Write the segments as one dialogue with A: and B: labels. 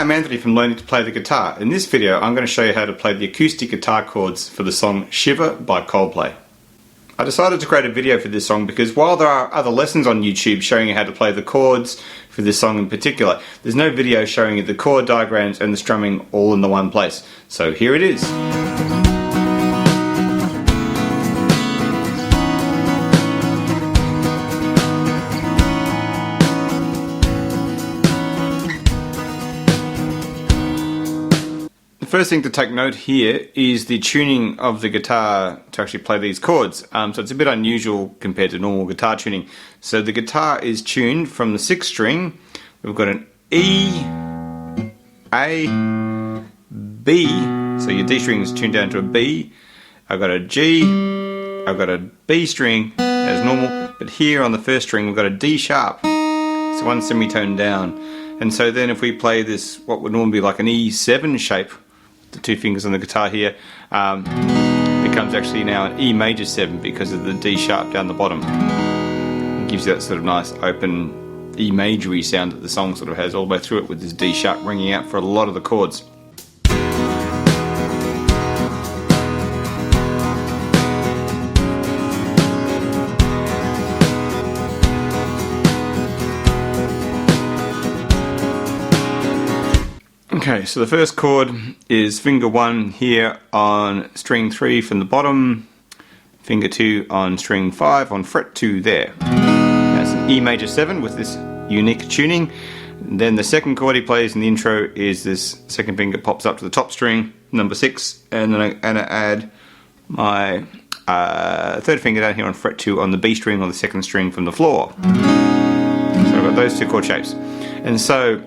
A: Hi, I'm Anthony from Learning to Play the Guitar. In this video I'm going to show you how to play the acoustic guitar chords for the song Shiver by Coldplay. I decided to create a video for this song because while there are other lessons on YouTube showing you how to play the chords for this song in particular, there's no video showing you the chord diagrams and the strumming all in the one place. So here it is. The first thing to take note here is the tuning of the guitar to actually play these chords. So it's a bit unusual compared to normal guitar tuning. So the guitar is tuned from the 6th string. We've got an E, A, B. So your D string is tuned down to a B. I've got a G, I've got a B string as normal. But here on the 1st string we've got a D sharp. So one semitone down. And so then if we play this, what would normally be like an E7 shape, the 2 fingers on the guitar here, becomes actually now an E major 7 because of the D sharp down the bottom. It gives you that sort of nice open E majory sound that the song sort of has all the way through it, with this D sharp ringing out for a lot of the chords. Okay, so the first chord is finger 1 here on string 3 from the bottom, finger 2 on string 5 on fret 2 there. That's an E major 7 with this unique tuning. And then the second chord he plays in the intro is this second finger pops up to the top string, number 6, and then I'm going to add my 3rd finger down here on fret 2 on the B string or the 2nd string from the floor. So I've got those 2 chord shapes. And so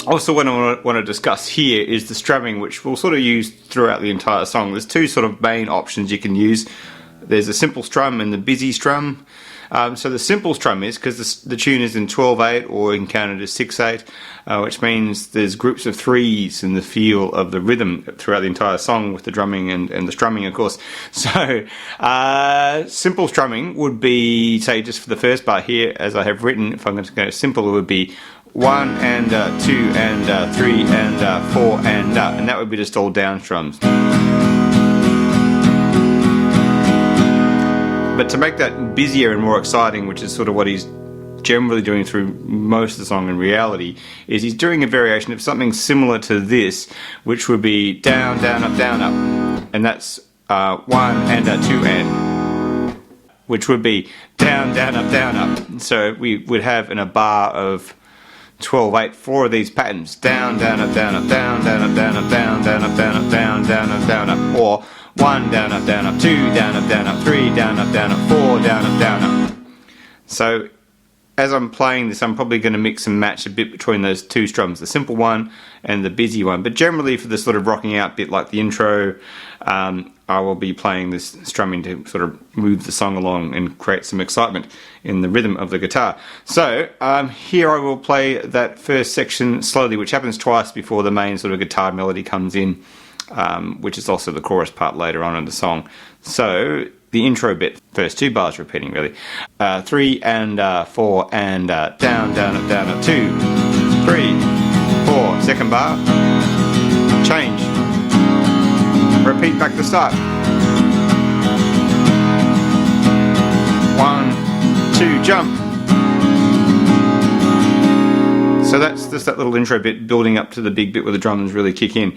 A: also what I want to discuss here is the strumming, which we'll sort of use throughout the entire song. There's 2 sort of main options you can use. There's a simple strum and the busy strum. So the simple strum is, because the tune is in 12/8 or you can count it as 6/8, which means there's groups of 3s in the feel of the rhythm throughout the entire song with the drumming and the strumming, of course. So simple strumming would be, say, just for the first bar here, as I have written, if I'm going to go simple, it would be 1 and 2 and 3 and 4 and that would be just all down strums. But to make that busier and more exciting, which is sort of what he's generally doing through most of the song in reality, is he's doing a variation of something similar to this, which would be down, down, up, and that's 1 and 2 and, which would be down, down, up. So we would have in a bar of 12/8 4 of these patterns: down, down, up, down, up, down, down, up, down, up, down, down, up, down, up, down, down, up, down, up, or 1 down, up, 2 down, up, 3 down, up, 4 down, up. So as I'm playing this, I'm probably going to mix and match a bit between those 2 strums, the simple one and the busy one. But generally for this sort of rocking out bit like the intro, I will be playing this strumming to sort of move the song along and create some excitement in the rhythm of the guitar. So here I will play that first section slowly, which happens twice before the main sort of guitar melody comes in, which is also the chorus part later on in the song. So the intro bit, first 2 bars repeating really. 3 and 4 and down, down, up, 2, 3, 4, second bar, change, repeat back to the start. 1, 2, jump. So that's just that little intro bit building up to the big bit where the drums really kick in.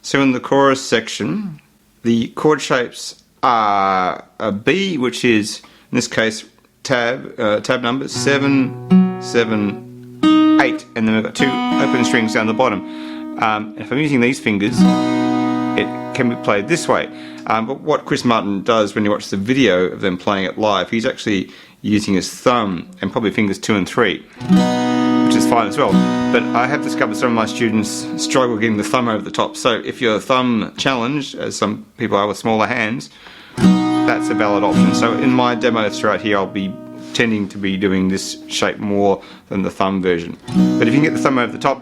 A: So in the chorus section, the chord shapes are a B, which is, in this case, tab numbers 7, 7, 8, and then we've got 2 open strings down the bottom. If I'm using these fingers, it can be played this way. But what Chris Martin does when you watch the video of them playing it live, he's actually using his thumb and probably fingers 2 and 3. which is fine as well. But I have discovered some of my students struggle getting the thumb over the top. So if you're thumb challenged, as some people are with smaller hands, that's a valid option. So in my demo throughout here, I'll be tending to be doing this shape more than the thumb version. But if you can get the thumb over the top,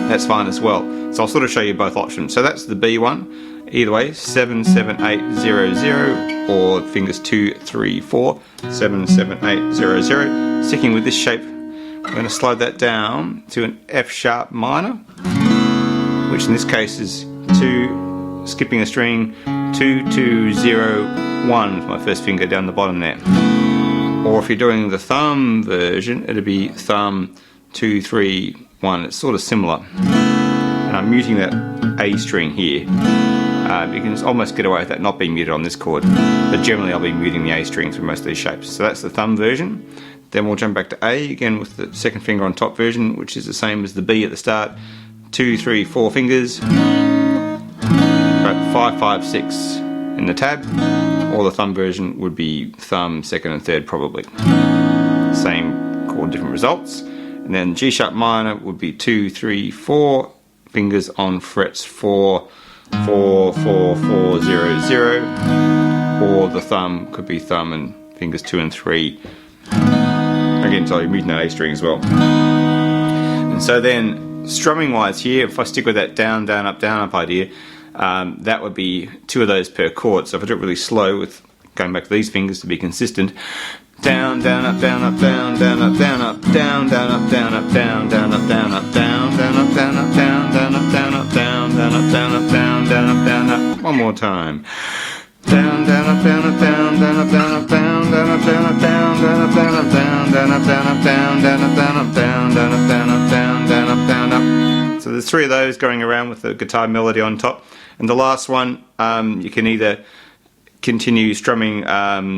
A: that's fine as well. So I'll sort of show you both options. So that's the B one. Either way, 7, 7, 8, 0, 0, or fingers 2, 3, 4, 7, 7, 8, 0, 0. Sticking with this shape, I'm going to slide that down to an F sharp minor, which in this case is 2, skipping a string, 2, 2, 0, 1 with my first finger down the bottom there. Or if you're doing the thumb version, it'll be thumb 2, 3, 1. It's sort of similar. And I'm muting that A string here. You can almost get away with that not being muted on this chord, but generally I'll be muting the A string through most of these shapes. So that's the thumb version. Then we'll jump back to A again with the second finger on top version, which is the same as the B at the start. 2, 3, 4 fingers. 5, 5, 6 in the tab, or the thumb version would be thumb, second and third probably. Same chord, different results. And then G sharp minor would be 2, 3, 4 fingers on frets 4, 4, 4, 4, 0, 0, or the thumb could be thumb and fingers 2 and 3. Again, so you're muting that A string as well. And so then, strumming wise here, if I stick with that down, down, up idea, that would be 2 of those per chord. So if I do it really slow with going back to these fingers to be consistent, down, down, up, down, up, down, down, up, down, up, down, down, up, down, up, down, down, up, down, up, down, down, up, down, up, down, down, up, down, up, down, down, up, down, up, down, down, up, down, up. One more time. Down, down, up, down, up, down, down, up, down, up, down, down, up, down, up, down, down, up, down, up, down, down, up, down, up, down, down, up, down, up, down, down, up, down, up, down, down, up, down, up. So there's 3 of those going around with the guitar melody on top. And the last one, you can either continue strumming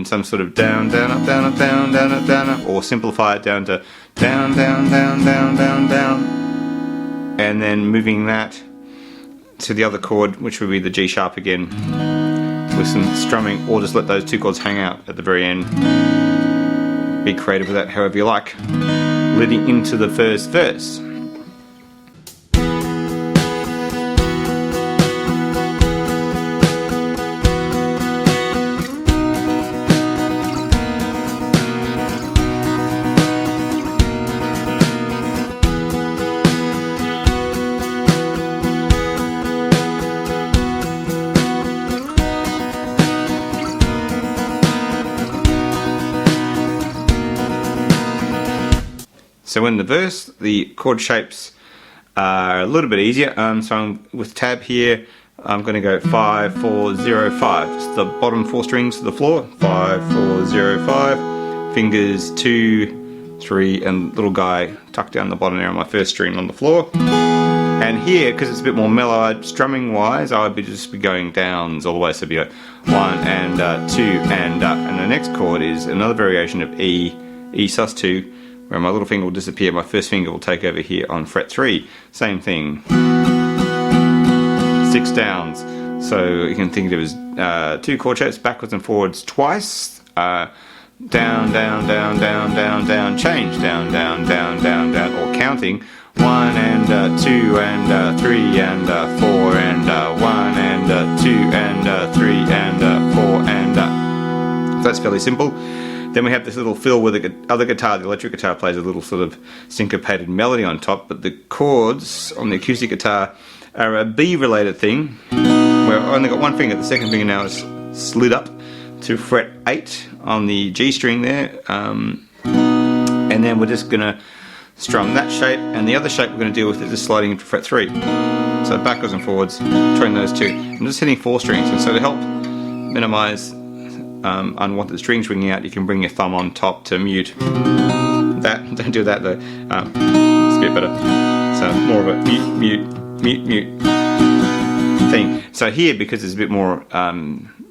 A: some sort of down, down, up, down, up, down, down, up, down, up, or simplify it down to down, down, down, down, down, down, and then moving that to the other chord, which would be the G sharp again, with some strumming, or just let those 2 chords hang out at the very end. Be creative with that however you like, leading into the first verse. So in the verse, the chord shapes are a little bit easier. So with tab here, I'm going to go 5, 4, 0, 5. Just the bottom 4 strings to the floor. 5, 4, 0, 5. Fingers 2, 3, and little guy tucked down the bottom there on my first string on the floor. And here, because it's a bit more mellow, strumming wise, I would just be going downs all the way. So it'd be like 1 and 2 and the next chord is another variation of E sus2, where my little finger will disappear, my first finger will take over here on fret 3. Same thing. 6 downs. So you can think of it as 2 chord shapes, backwards and forwards twice. Down, down, down, down, down, down, change, down, down, down, down, down, or counting. 1 and 2 and 3 and 4 and 1 and 2 and 3 and 4 and so that's fairly simple. Then we have this little fill where the other guitar, the electric guitar, plays a little sort of syncopated melody on top, but the chords on the acoustic guitar are a B-related thing, where I've only got one finger. The second finger now is slid up to fret 8 on the G string there, and then we're just going to strum that shape, and the other shape we're going to deal with is just sliding into fret 3. So backwards and forwards between those 2. I'm just hitting 4 strings, and so to help minimize unwanted string swinging out, you can bring your thumb on top to mute that. Don't do that though. It's a bit better. So more of a mute thing. So here, because it's a bit more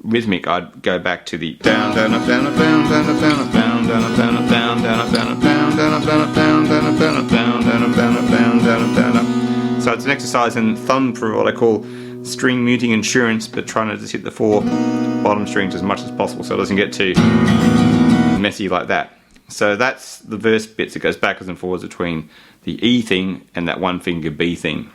A: rhythmic, I'd go back to the down, down, up, down, up, down, down, up, down, up, down, down, up, down, up, down, down, up, down, up, down, down, up, down, up, down, down, up, down, up, down, down, up, down, up, down, down, up, down, up. So it's an exercise in thumb for what I call string muting insurance, but trying to just hit the 4 bottom strings as much as possible so it doesn't get too messy like that. So that's the verse bits. It goes backwards and forwards between the E thing and that one finger B thing.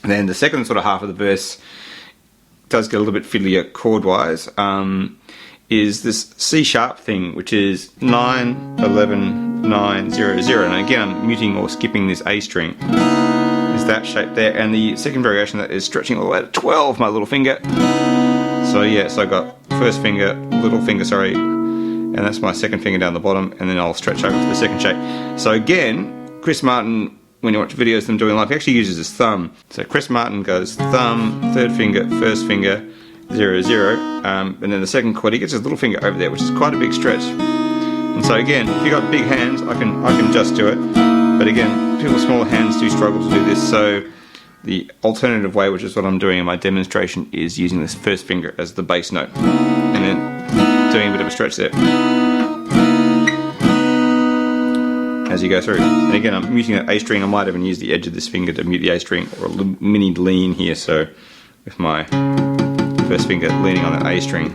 A: And then the second sort of half of the verse does get a little bit fiddlier chord-wise, is this C sharp thing, which is 9, 11, 9, 0, 0. And again, I'm muting or skipping this A string. Is that shape there. And the second variation of that is stretching all the way to 12, my little finger. So yeah, so I got first finger, little finger, sorry, and that's my second finger down the bottom, and then I'll stretch over to the second shape. So again, Chris Martin, when you watch videos of them doing live, he actually uses his thumb. So Chris Martin goes thumb, third finger, first finger, 0, 0, and then the second chord, he gets his little finger over there, which is quite a big stretch. And so again, if you've got big hands, I can just do it. But again, people with small hands do struggle to do this, so the alternative way, which is what I'm doing in my demonstration, is using this first finger as the bass note, and then doing a bit of a stretch there as you go through. And again, I'm muting that A string. I might even use the edge of this finger to mute the A string, or a little mini lean here, so with my first finger leaning on that A string.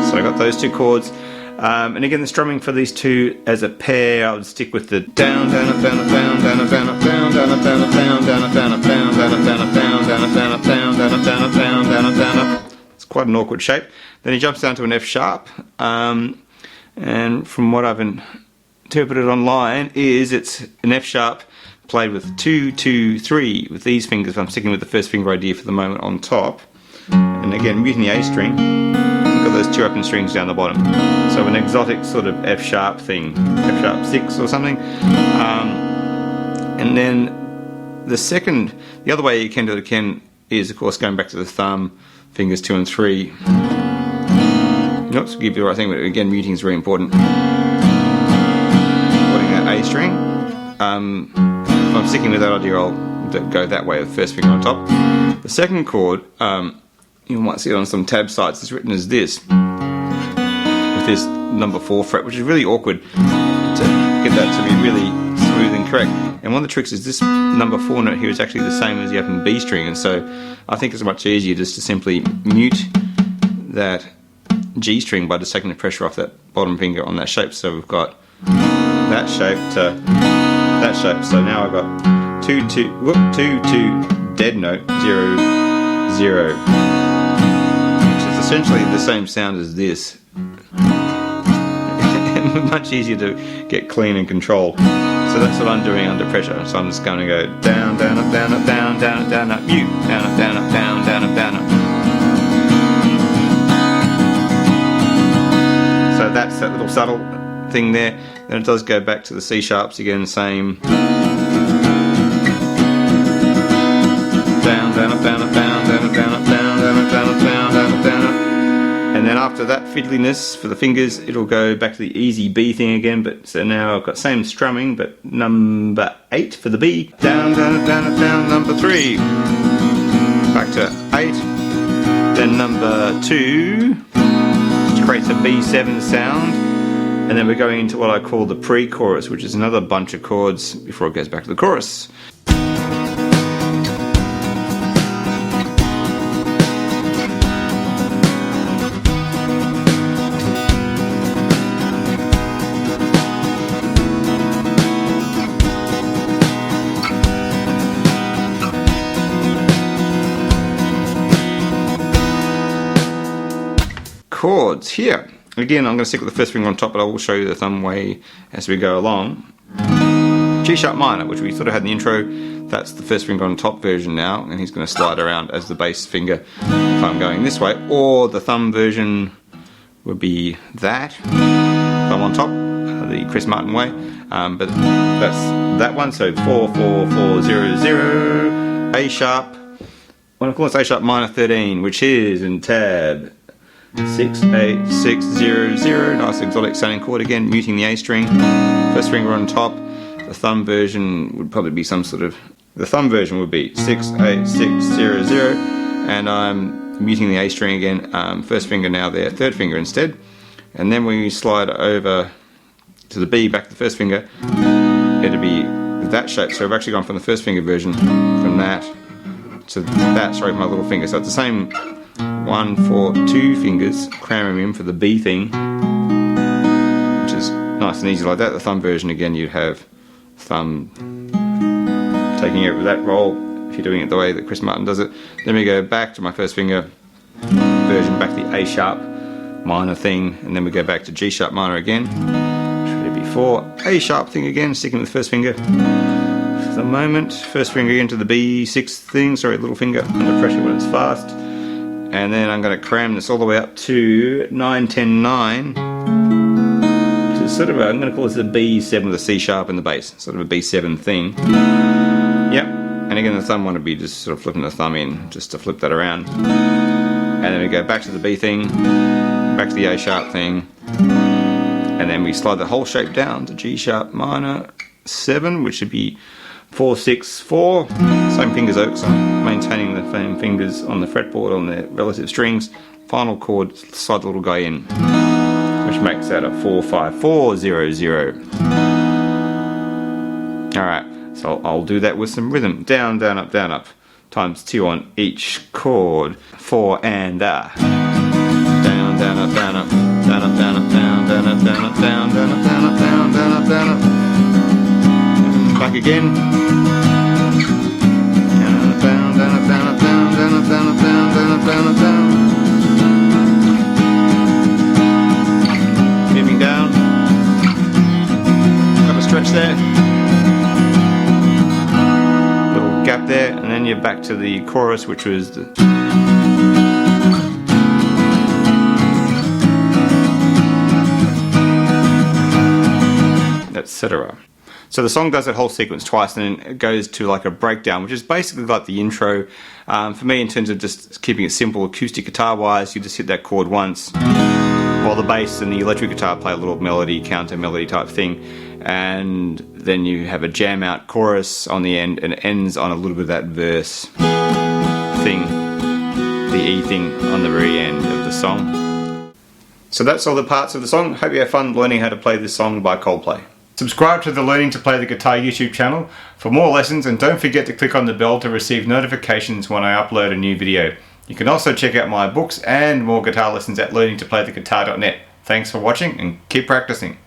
A: So I got those two chords. And again, the strumming for these two as a pair, I would stick with the down, down, up, down, up, down, down, up, down, up, down, down, up, down, up, down, down, up, down, up, down, down, up, down, up, down, down, up, down, up, down, down, up, down, up, down, down, up, down, up. It's quite an awkward shape. Then he jumps down to an F sharp, and from what I've interpreted online, is it's an F sharp played with 2, 2, 3 with these fingers. I'm sticking with the first finger idea for the moment on top, and again muting the A string. Got those two open strings down the bottom, so an exotic sort of F sharp thing, F sharp 6 or something. And then the other way you can do it again is, of course, going back to the thumb, fingers 2 and 3. Not to give you the right thing, but again, muting is very important. Putting that A string. If I'm sticking with that idea, I'll go that way with the first finger on top. The second chord, you might see it on some tab sites, it's written as this, with this number 4 fret, which is really awkward to get that to be really smooth and correct. And one of the tricks is this number 4 note here is actually the same as the open B string, and so I think it's much easier just to simply mute that G string by just taking the pressure off that bottom finger on that shape. So we've got that shape to that shape. So now I've got 2, 2, 2, 2, dead note, 0, 0. Essentially the same sound as this. Much easier to get clean and control. So that's what I'm doing under pressure. So I'm just going to go down, down, up, down, up, down, down, up, down, up, mute, down, up, down, up, down, down, up, down, up. So that's that little subtle thing there. Then it does go back to the C sharps again, same. Down, down, up, down, up, down, down, up, down, up, down, down, up, down, up, down, down, up, down, up. And then after that fiddliness for the fingers, it'll go back to the easy B thing again. But so now I've got same strumming, but number 8 for the B. Down, down, up, down, up, down, number 3. Back to 8. Then number 2, which creates a B7 sound. And then we're going into what I call the pre-chorus, which is another bunch of chords before it goes back to the chorus. Chords here. Again, I'm going to stick with the first finger on top, but I will show you the thumb way as we go along. G sharp minor, which we sort of had in the intro, that's the first finger on top version now, and he's going to slide around as the bass finger if I'm going this way. Or the thumb version would be that, thumb on top, the Chris Martin way. But that's that one, so 4, 4, 4, 0, 0, A sharp, well, of course A sharp minor 13, which is in tab 6, 8, 6, 0, 0, nice exotic sounding chord again, muting the A string, first finger on top, The thumb version would probably be some sort of, the thumb version would be 6, 8, 6, 0, 0, and I'm muting the A string again, first finger now there, third finger instead, and then when you slide over to the B, back to the first finger, it'll be that shape. So I've actually gone from the first finger version, from that to that, sorry, with my little finger. So it's the same 1, 4, 2 fingers, cram them in for the B thing, which is nice and easy like that. The thumb version, again, you'd have thumb taking over that role if you're doing it the way that Chris Martin does it. Then we go back to my first finger version, back to the A sharp minor thing, and then we go back to G sharp minor again, which would be before A sharp thing again, sticking with the first finger. For the moment, first finger into the B6 thing, sorry, little finger under pressure when it's fast, and then I'm going to cram this all the way up to 9, 10, 9, which is sort of I'm going to call this a B7 with a C sharp in the bass, sort of a B7 thing. Yep, and again the thumb one would be just sort of flipping the thumb in, just to flip that around. And then we go back to the B thing, back to the A sharp thing, and then we slide the whole shape down to G sharp minor 7, which would be 4, 6, 4. Same fingers though, because I'm maintaining the same fingers on the fretboard on the relative strings. Final chord, slide the little guy in, which makes that a 4, 5, 4, 0, 0. Alright, so I'll do that with some rhythm. Down, down, up, times 2 on each chord. 4 and down, down, up, down, up, down, up, down, up, down, down, up, down, up, down, down, up, down, up, down, down, up, down, up. And back again. Down, up, down, down, up, down, up, down, down, up, down, up, down, down, up, down, up, down. Moving down. Got a stretch there. Little gap there, and then you're back to the chorus, which was the etc. So the song does that whole sequence twice, and then it goes to like a breakdown, which is basically like the intro. For me, in terms of just keeping it simple, acoustic guitar wise, you just hit that chord once, while the bass and the electric guitar play a little melody, counter melody type thing, and then you have a jam out chorus on the end, and it ends on a little bit of that verse thing, the E thing on the very end of the song. So that's all the parts of the song. Hope you have fun learning how to play this song by Coldplay. Subscribe to the Learning to Play the Guitar YouTube channel for more lessons, and don't forget to click on the bell to receive notifications when I upload a new video. You can also check out my books and more guitar lessons at learningtoplaytheguitar.net. Thanks for watching and keep practicing.